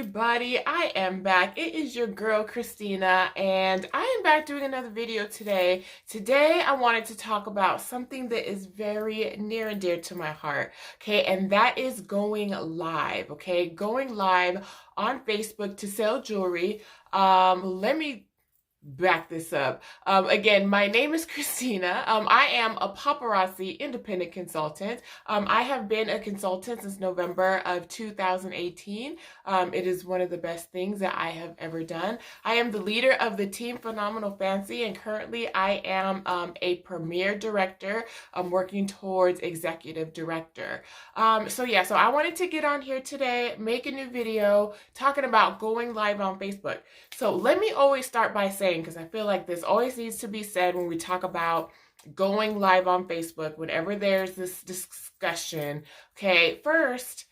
everybody, I am back. It is your girl Christina, and I am back doing another video today. Today I wanted to talk about something that is very near and dear to my heart, okay, and that is going live, okay, going live on Facebook to sell jewelry. Let me back this up. Again, my name is Christina. I am a paparazzi independent consultant. I have been a consultant since November of 2018. It is one of the best things that I have ever done. I am the leader of the team Phenomenal Fancy, and currently I am a premier director. I'm working towards executive director. So I wanted to get on here today, make a new video talking about going live on Facebook. So let me always start by saying, because I feel like this always needs to be said when we talk about going live on Facebook, whenever there's this discussion, okay, first,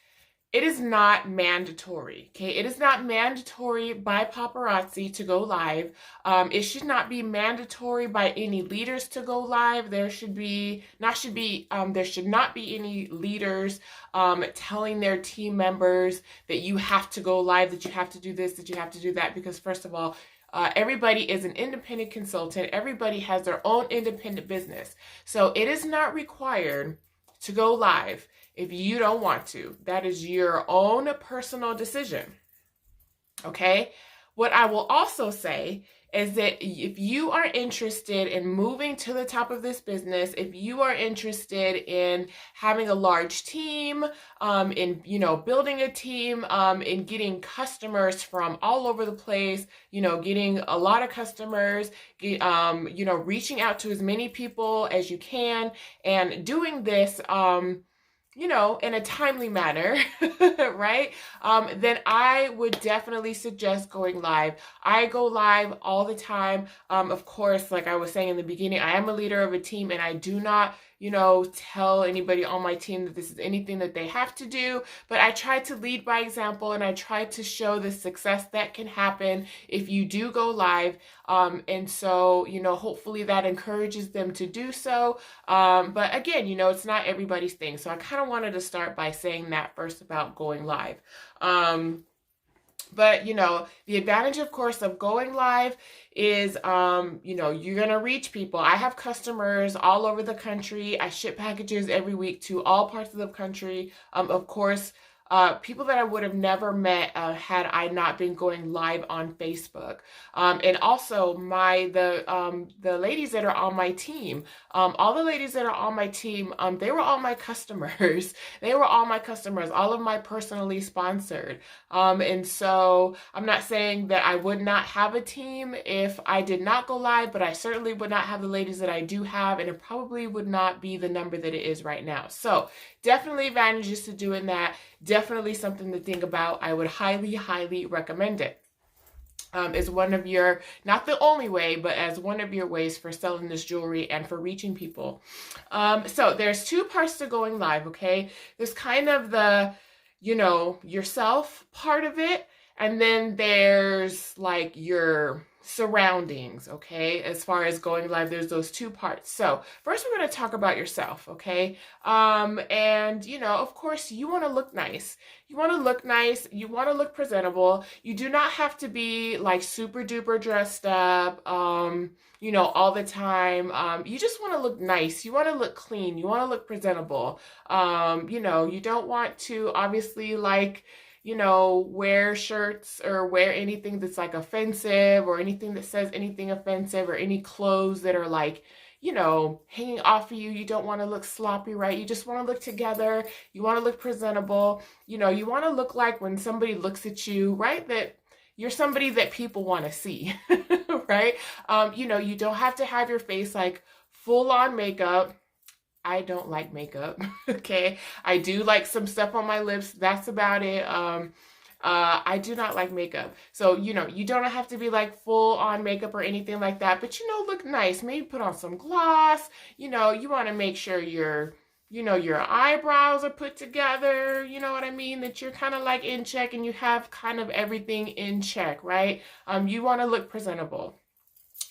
it is not mandatory, okay? It is not mandatory by paparazzi to go live. It should not be mandatory by any leaders to go live. There should not be any leaders telling their team members that you have to go live, that you have to do this, that you have to do that, because first of all, everybody is an independent consultant. Everybody has their own independent business. So it is not required to go live if you don't want to. That is your own personal decision. Okay? What I will also say is that if you are interested in moving to the top of this business, if you are interested in having a large team, in building a team, in getting customers from all over the place, getting a lot of customers, reaching out to as many people as you can, and doing this in a timely manner, right? Then I would definitely suggest going live. I go live all the time. Of course, like I was saying in the beginning, I am a leader of a team, and I do not tell anybody on my team that this is anything that they have to do, but I try to lead by example, and I try to show the success that can happen if you do go live. And so, hopefully that encourages them to do so. But again, it's not everybody's thing. So I kind of wanted to start by saying that first about going live. But, the advantage, of course, of going live is, you're going to reach people. I have customers all over the country. I ship packages every week to all parts of the country. Of course, people that I would have never met had I not been going live on Facebook. And also the ladies that are on my team, all the ladies that are on my team, they were all my customers. They were all my customers, all of my personally sponsored. And so I'm not saying that I would not have a team if I did not go live, but I certainly would not have the ladies that I do have, and it probably would not be the number that it is right now. So definitely advantages to doing that. Definitely something to think about. I would highly, highly recommend it. Is one of your, not the only way, but as one of your ways for selling this jewelry and for reaching people. So there's two parts to going live, okay? There's kind of the, yourself part of it, and then there's like your surroundings, okay? As far as going live, there's those two parts. So first we're going to talk about yourself, okay? And of course you want to look nice. You want to look nice. You want to look presentable. You do not have to be like super duper dressed up, all the time. You just want to look nice. You want to look clean. You want to look presentable. You don't want to obviously wear shirts or wear anything that's like offensive, or anything that says anything offensive, or any clothes that are like, hanging off of you. You don't want to look sloppy, right? You just want to look together. You want to look presentable. You want to look like when somebody looks at you, right, that you're somebody that people want to see, right? You don't have to have your face like full on makeup. I don't like makeup, okay? I do like some stuff on my lips. That's about it. I do not like makeup. So, you don't have to be like full on makeup or anything like that, but, look nice. Maybe put on some gloss. You want to make sure your eyebrows are put together. You know what I mean? That you're kind of like in check, and you have kind of everything in check, right? You want to look presentable.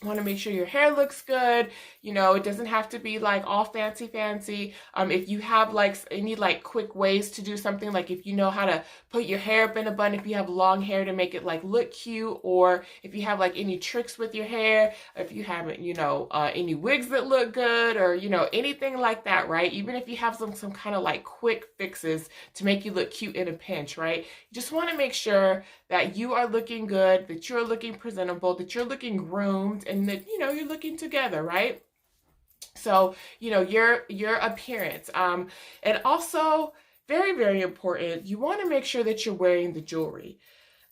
Want to make sure your hair looks good. You know, it doesn't have to be like all fancy fancy. If you have like any like quick ways to do something, like if you know how to put your hair up in a bun, if you have long hair to make it like look cute, or if you have like any tricks with your hair, if you haven't, you know, any wigs that look good, or you know, anything like that, right? Even if you have some kind of like quick fixes to make you look cute in a pinch, right? You just want to make sure that you are looking good, that you're looking presentable, that you're looking groomed, and that, you know, you're looking together, right? So, you know, your appearance. And also, very, very important, you want to make sure that you're wearing the jewelry.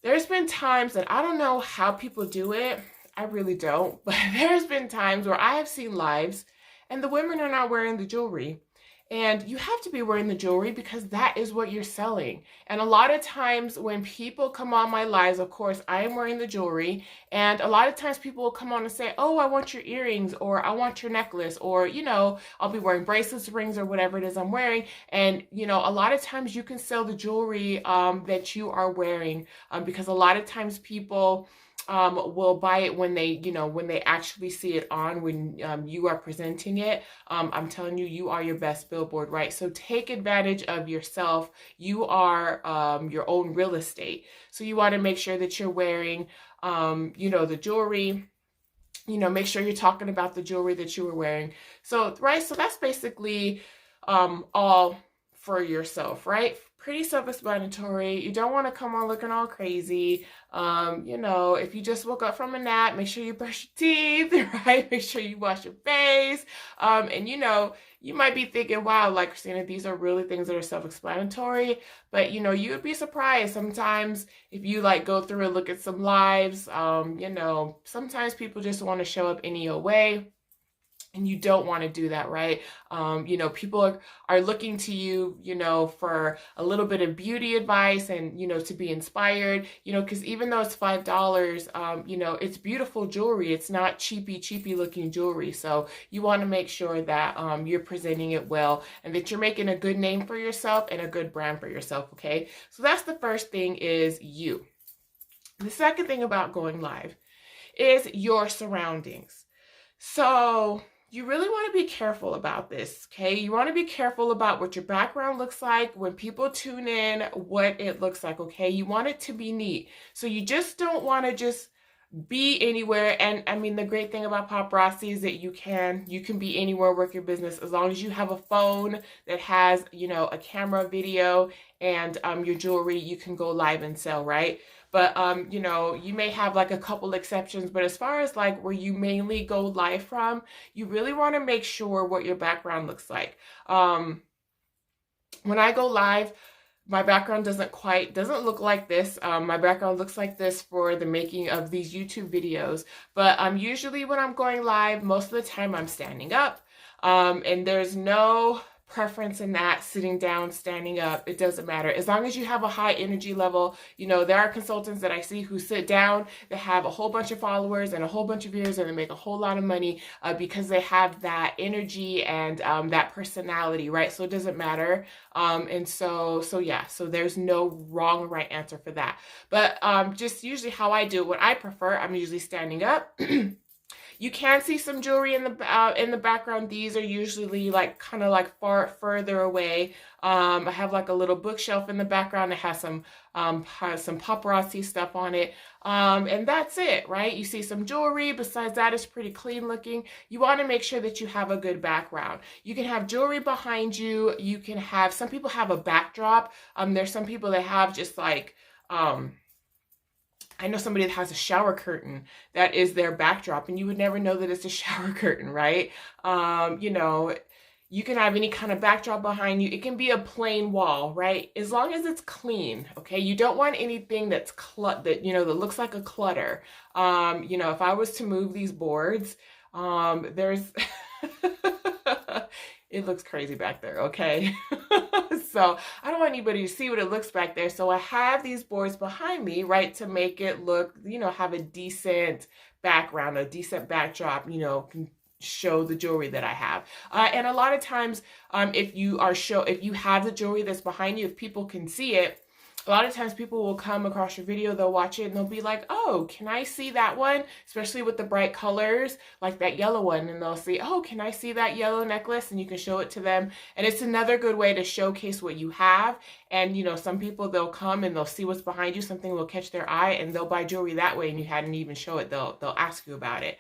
There's been times that I don't know how people do it. I really don't. But there's been times where I have seen lives and the women are not wearing the jewelry. And you have to be wearing the jewelry because that is what you're selling. And a lot of times when people come on my lives, of course, I am wearing the jewelry. And a lot of times people will come on and say, oh, I want your earrings, or I want your necklace, or, you know, I'll be wearing bracelets, rings, or whatever it is I'm wearing. And, you know, a lot of times you can sell the jewelry that you are wearing because a lot of times people will buy it when they, you know, when they actually see it on, when you are presenting it. I'm telling you, you are your best billboard, right? So take advantage of yourself. You are your own real estate. So you want to make sure that you're wearing, you know, the jewelry. You know, make sure you're talking about the jewelry that you were wearing. So, right, so that's basically all for yourself, right? Pretty self-explanatory. You don't want to come on looking all crazy. You know, if you just woke up from a nap, make sure you brush your teeth, right? Make sure you wash your face. And you know, you might be thinking, wow, like Kristyna, these are really things that are self-explanatory. But you know, you would be surprised sometimes if you like go through and look at some lives. You know, sometimes people just want to show up any old way. And you don't want to do that, right? You know, people are looking to you, you know, for a little bit of beauty advice and, you know, to be inspired, you know, because even though it's $5, you know, it's beautiful jewelry. It's not cheapy looking jewelry. So you want to make sure that you're presenting it well and that you're making a good name for yourself and a good brand for yourself, okay? So that's the first thing, is you. The second thing about going live is your surroundings. So you really want to be careful about this, okay? You want to be careful about what your background looks like when people tune in, what it looks like, okay? You want it to be neat. So you just don't want to just be anywhere. And I mean, the great thing about paparazzi is that you can be anywhere, work your business, as long as you have a phone that has, you know, a camera, video, and your jewelry, you can go live and sell, right? But, you know, you may have like a couple exceptions, but as far as like where you mainly go live from, you really want to make sure what your background looks like. When I go live, my background doesn't look like this. My background looks like this for the making of these YouTube videos. But usually when I'm going live, most of the time I'm standing up. And there's no preference in that, sitting down, standing up, it doesn't matter. As long as you have a high energy level, you know, there are consultants that I see who sit down, they have a whole bunch of followers and a whole bunch of viewers, and they make a whole lot of money because they have that energy and that personality, right? So it doesn't matter. And so yeah, so there's no wrong or right answer for that. But just usually how I do it, what I prefer, I'm usually standing up. You can see some jewelry in the background. These are usually like kind of like further away. I have like a little bookshelf in the background that has some paparazzi stuff on it. And that's it, right? You see some jewelry. Besides that, it's pretty clean looking. You want to make sure that you have a good background. You can have jewelry behind you. You can have, some people have a backdrop. There's some people that have just like, I know somebody that has a shower curtain that is their backdrop, and you would never know that it's a shower curtain, right? You know, you can have any kind of backdrop behind you. It can be a plain wall, right? As long as it's clean, okay? You don't want anything that's that looks like a clutter. You know, if I was to move these boards, there's it looks crazy back there, okay? So I don't want anybody to see what it looks back there. So I have these boards behind me, right, to make it look, you know, have a decent background, a decent backdrop, you know, can show the jewelry that I have. And a lot of times, if you have the jewelry that's behind you, if people can see it, a lot of times people will come across your video, they'll watch it and they'll be like, oh, can I see that one? Especially with the bright colors, like that yellow one. And they'll say, oh, can I see that yellow necklace? And you can show it to them. And it's another good way to showcase what you have. And, you know, some people, they'll come and they'll see what's behind you. Something will catch their eye and they'll buy jewelry that way. And you hadn't even show it. They'll ask you about it.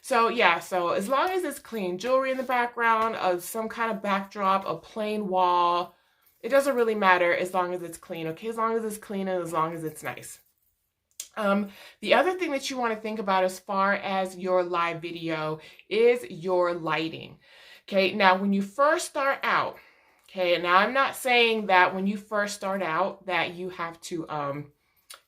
So yeah, so as long as it's clean, jewelry in the background, some kind of backdrop, a plain wall, it doesn't really matter as long as it's clean, okay? As long as it's clean and as long as it's nice. The other thing that you want to think about as far as your live video is your lighting. Okay, now when you first start out, okay, now I'm not saying that when you first start out that you have to,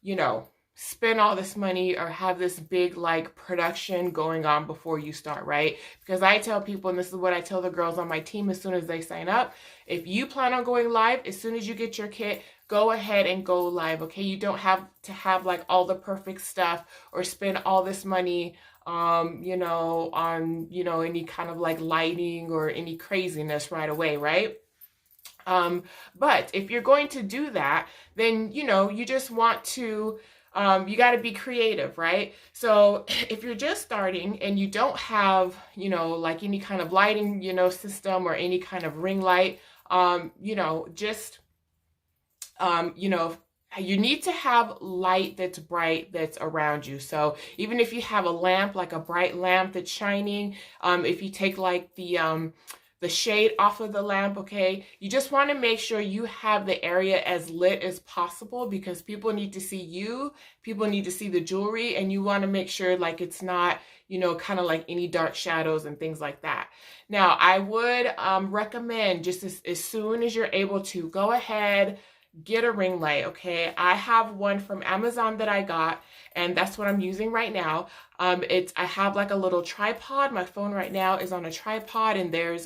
you know, spend all this money or have this big like production going on before you start, right? Because I tell people, and this is what I tell the girls on my team as soon as they sign up, if you plan on going live, as soon as you get your kit, go ahead and go live, okay? You don't have to have like all the perfect stuff or spend all this money you know, on, you know, any kind of like lighting or any craziness right away, right? But if you're going to do that, then, you know, you just want to, you got to be creative, right? So if you're just starting and you don't have, you know, like any kind of lighting, you know, system or any kind of ring light, you know, just, you know, you need to have light that's bright that's around you. So even if you have a lamp, like a bright lamp that's shining, if you take like the shade off of the lamp, okay, you just want to make sure you have the area as lit as possible because people need to see you, people need to see the jewelry, and you want to make sure like it's not, you know, kind of like any dark shadows and things like that. Now, I would recommend just as soon as you're able to, go ahead, get a ring light, okay? I have one from Amazon that I got, and that's what I'm using right now. I have like a little tripod. My phone right now is on a tripod, and there's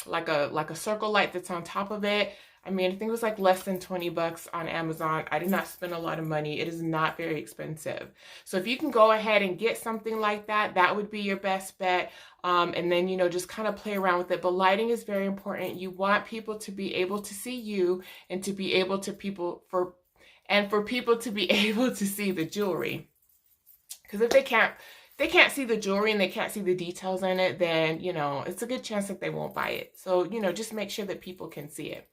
like a circle light that's on top of it. I mean, I think it was like less than 20 bucks on Amazon. I did not spend a lot of money. It is not very expensive. So if you can go ahead and get something like that, that would be your best bet. And then, you know, just kind of play around with it. But lighting is very important. You want people to be able to see you and to be able to for people to be able to see the jewelry. Because if they can't see the jewelry and they can't see the details in it, then, you know, it's a good chance that they won't buy it. So, you know, just make sure that people can see it.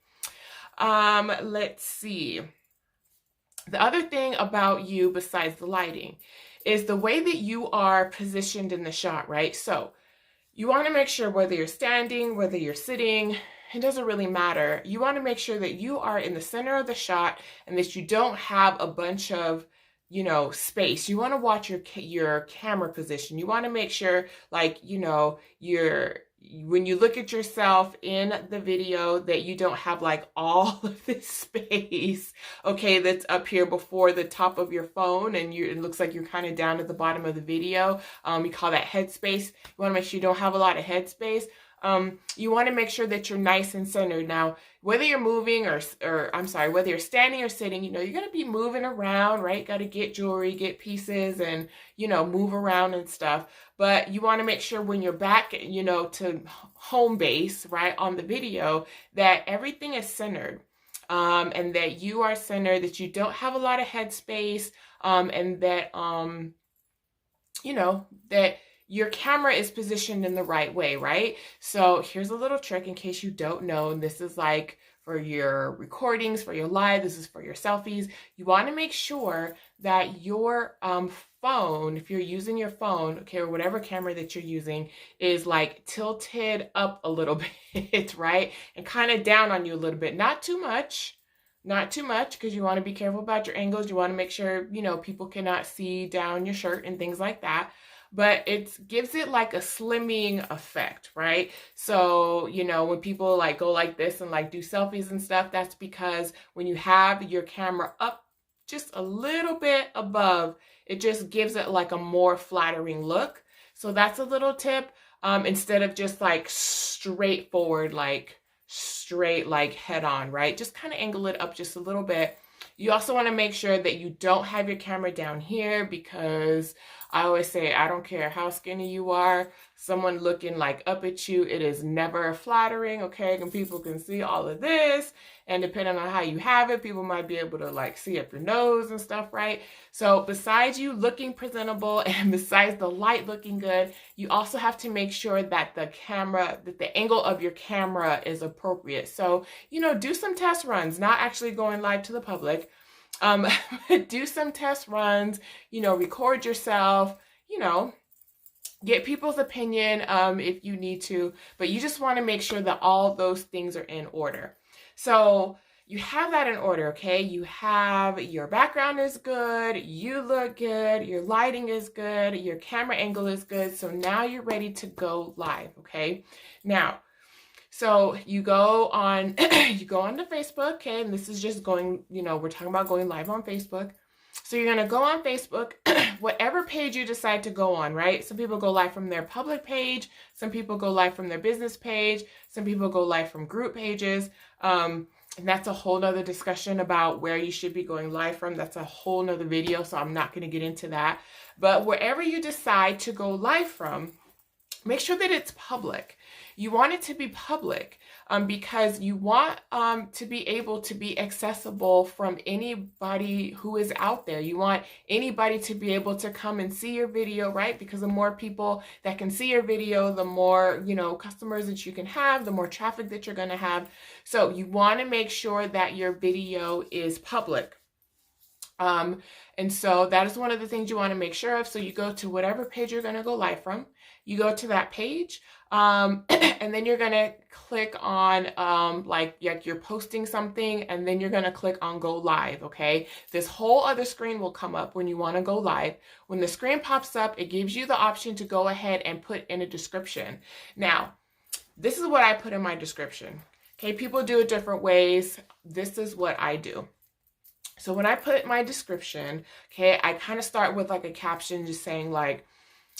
Let's see. The other thing about you besides the lighting is the way that you are positioned in the shot, right? So you want to make sure whether you're standing, whether you're sitting, it doesn't really matter. You want to make sure that you are in the center of the shot and that you don't have a bunch of, you know, space. You want to watch your camera position. You want to make sure, like, you know, when you look at yourself in the video, that you don't have like all of this space, okay, that's up here before the top of your phone, and it looks like you're kind of down at the bottom of the video. We call that headspace. You want to make sure you don't have a lot of headspace. You want to make sure that you're nice and centered. Now, whether you're moving whether you're standing or sitting, you know, you're going to be moving around, right? Got to get jewelry, get pieces, and, you know, move around and stuff. But you want to make sure when you're back, you know, to home base, right, on the video, that everything is centered. And that you are centered, that you don't have a lot of headspace, and that, you know, that your camera is positioned in the right way, right? So here's a little trick in case you don't know. And this is like for your recordings, for your live, this is for your selfies. You want to make sure that your phone, if you're using your phone, okay, or whatever camera that you're using, is like tilted up a little bit, right? And kind of down on you a little bit. Not too much, because you want to be careful about your angles. You want to make sure, you know, people cannot see down your shirt and things like that. But it gives it like a slimming effect, right? So, you know, when people like go like this and like do selfies and stuff, that's because when you have your camera up just a little bit above, it just gives it like a more flattering look. So that's a little tip. Instead of just like straightforward, like straight, like head on, right? Just kind of angle it up just a little bit. You also want to make sure that you don't have your camera down here because I always say, I don't care how skinny you are, someone looking like up at you, it is never flattering, okay? And people can see all of this, and depending on how you have it, people might be able to like see up your nose and stuff, right? So besides you looking presentable and besides the light looking good, you also have to make sure that the angle of your camera is appropriate. So, you know, do some test runs, not actually going live to the public. Do some test runs, you know, record yourself, you know, get people's opinion if you need to, but you just want to make sure that all those things are in order. So you have that in order, okay? You have your background is good, you look good, your lighting is good, your camera angle is good. So now you're ready to go live, okay? Now, so you go on you go onto Facebook, okay? And this is just going, you know, we're talking about going live on Facebook. So you're going to go on Facebook, whatever page you decide to go on, right? Some people go live from their public page, some people go live from their business page, some people go live from group pages. And that's a whole nother discussion about where you should be going live from. That's a whole nother video, so I'm not going to get into that. But wherever you decide to go live from, make sure that it's public. You want it to be public because you want to be able to be accessible from anybody who is out there. You want anybody to be able to come and see your video, right? Because the more people that can see your video, the more, you know, customers that you can have, the more traffic that you're going to have. So you want to make sure that your video is public. And so that is one of the things you want to make sure of. So you go to whatever page you're going to go live from, you go to that page, and then you're going to click on, like you're posting something, and then you're going to click on go live. Okay. This whole other screen will come up when you want to go live. When the screen pops up, it gives you the option to go ahead and put in a description. Now, this is what I put in my description. Okay. People do it different ways. This is what I do. So when I put my description, okay, I kind of start with like a caption just saying like,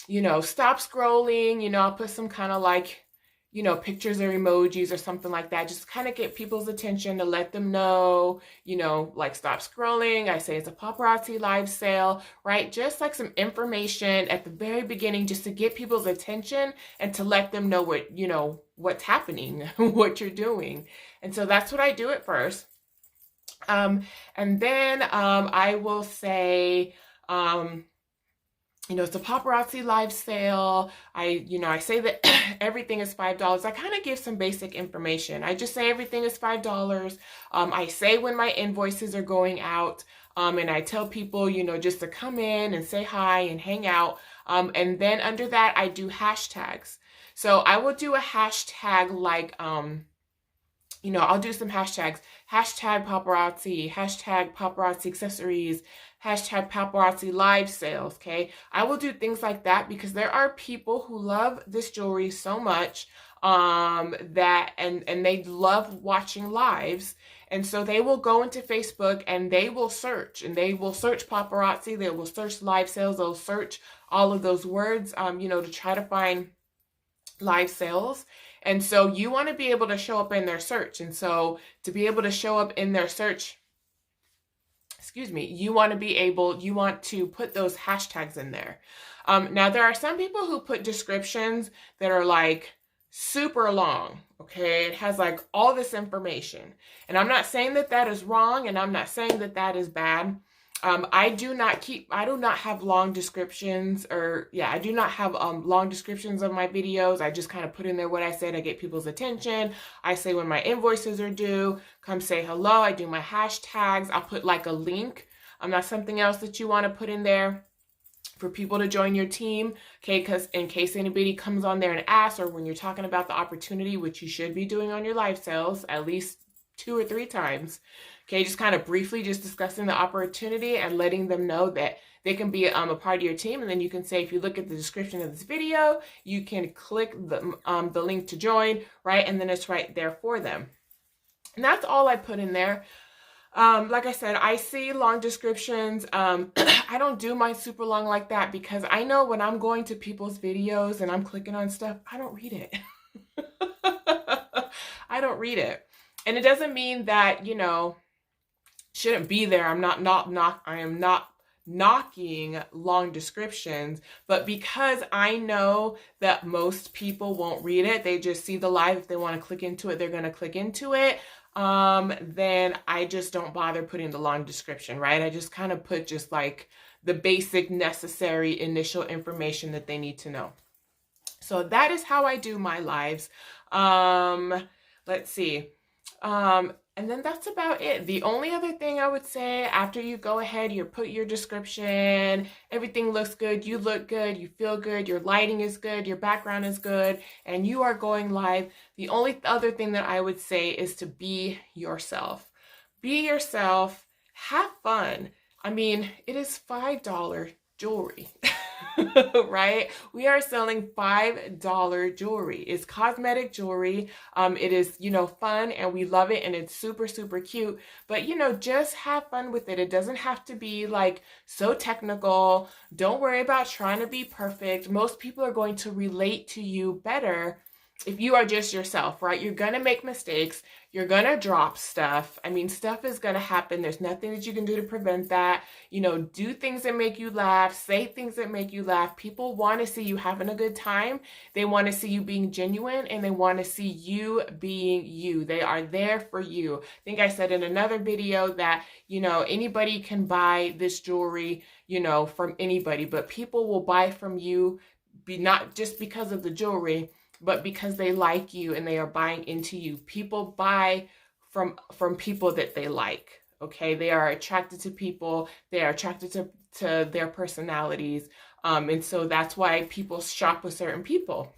you know, stop scrolling, you know, I'll put some kind of like, you know, pictures or emojis or something like that, just kind of get people's attention to let them know, you know, like stop scrolling. I say it's a paparazzi live sale, right? Just like some information at the very beginning, just to get people's attention and to let them know what, you know, what's happening, what you're doing. And so that's what I do at first. And then I will say, you know, it's a paparazzi live sale. I say that everything is $5. I kind of give some basic information. I just say everything is $5. I say when my invoices are going out, and I tell people, you know, just to come in and say hi and hang out. And then under that, I do hashtags. So I will do a hashtag like, you know, I'll do some hashtags, hashtag paparazzi accessories, hashtag paparazzi live sales, okay? I will do things like that because there are people who love this jewelry so much that they love watching lives. And so they will go into Facebook and they will search paparazzi, they will search live sales, they'll search all of those words, you know, to try to find live sales. And so you want to be able to show up in their search. And so to be able to show up in their search, you want to put those hashtags in there. Now there are some people who put descriptions that are like super long. Okay. It has like all this information, and I'm not saying that that is wrong. And I'm not saying that that is bad. I do not have long descriptions I do not have long descriptions of my videos. I just kind of put in there what I said. I get people's attention. I say when my invoices are due, come say hello. I do my hashtags. I'll put like a link. That's something else that you want to put in there for people to join your team. Okay, because in case anybody comes on there and asks, or when you're talking about the opportunity, which you should be doing on your live sales at least 2 or 3 times. Okay, just kind of briefly just discussing the opportunity and letting them know that they can be a part of your team. And then you can say, if you look at the description of this video, you can click the link to join, right? And then it's right there for them. And that's all I put in there. Like I said, I see long descriptions. I don't do mine super long like that because I know when I'm going to people's videos and I'm clicking on stuff, I don't read it. I don't read it. And it doesn't mean that, you know, shouldn't be there. I am not knocking long descriptions, but because I know that most people won't read it, they just see the live. If they want to click into it, they're going to click into it. Then I just don't bother putting the long description, right? I just kind of put just like the basic necessary initial information that they need to know. So that is how I do my lives. Let's see. And then that's about it. The only other thing I would say, after you go ahead, you put your description, everything looks good, you look good, you feel good, your lighting is good, your background is good, and you are going live. The only other thing that I would say is to be yourself. Be yourself, have fun. I mean, it is $5 jewelry. Right? We are selling $5 jewelry. It's cosmetic jewelry. It is, fun, and we love it, and it's super, super cute. But, just have fun with it. It doesn't have to be like so technical. Don't worry about trying to be perfect. Most people are going to relate to you better if you are just yourself, right? You're going to make mistakes. You're going to drop stuff. I mean, stuff is going to happen. There's nothing that you can do to prevent that. Do things that make you laugh. Say things that make you laugh. People want to see you having a good time. They want to see you being genuine, and they want to see you being you. They are there for you. I think I said in another video that, anybody can buy this jewelry, from anybody, but people will buy from you, not just because of the jewelry, but because they like you and they are buying into you. People buy from people that they like, okay? They are attracted to people. They are attracted to their personalities. And so that's why people shop with certain people.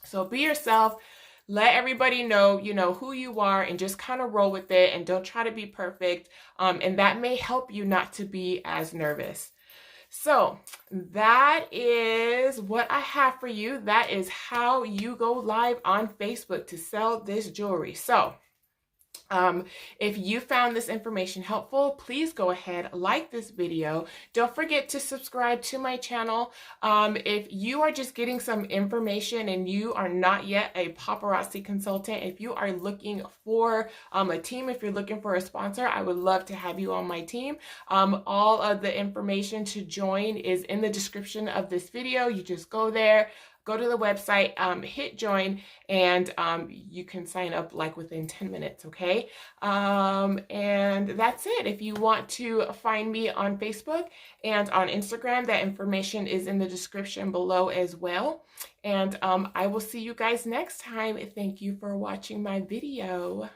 So be yourself. Let everybody know, who you are, and just kind of roll with it, and don't try to be perfect. And that may help you not to be as nervous. So that is what I have for you. That is how you go live on Facebook to sell this jewelry. So if you found this information helpful, please go ahead, like this video. Don't forget to subscribe to my channel. If you are just getting some information and you are not yet a paparazzi consultant, if you are looking for a team, if you're looking for a sponsor, I would love to have you on my team. All of the information to join is in the description of this video. You just go there. Go to the website, hit join, and you can sign up like within 10 minutes, okay? And that's it. If you want to find me on Facebook and on Instagram, that information is in the description below as well. And I will see you guys next time. Thank you for watching my video.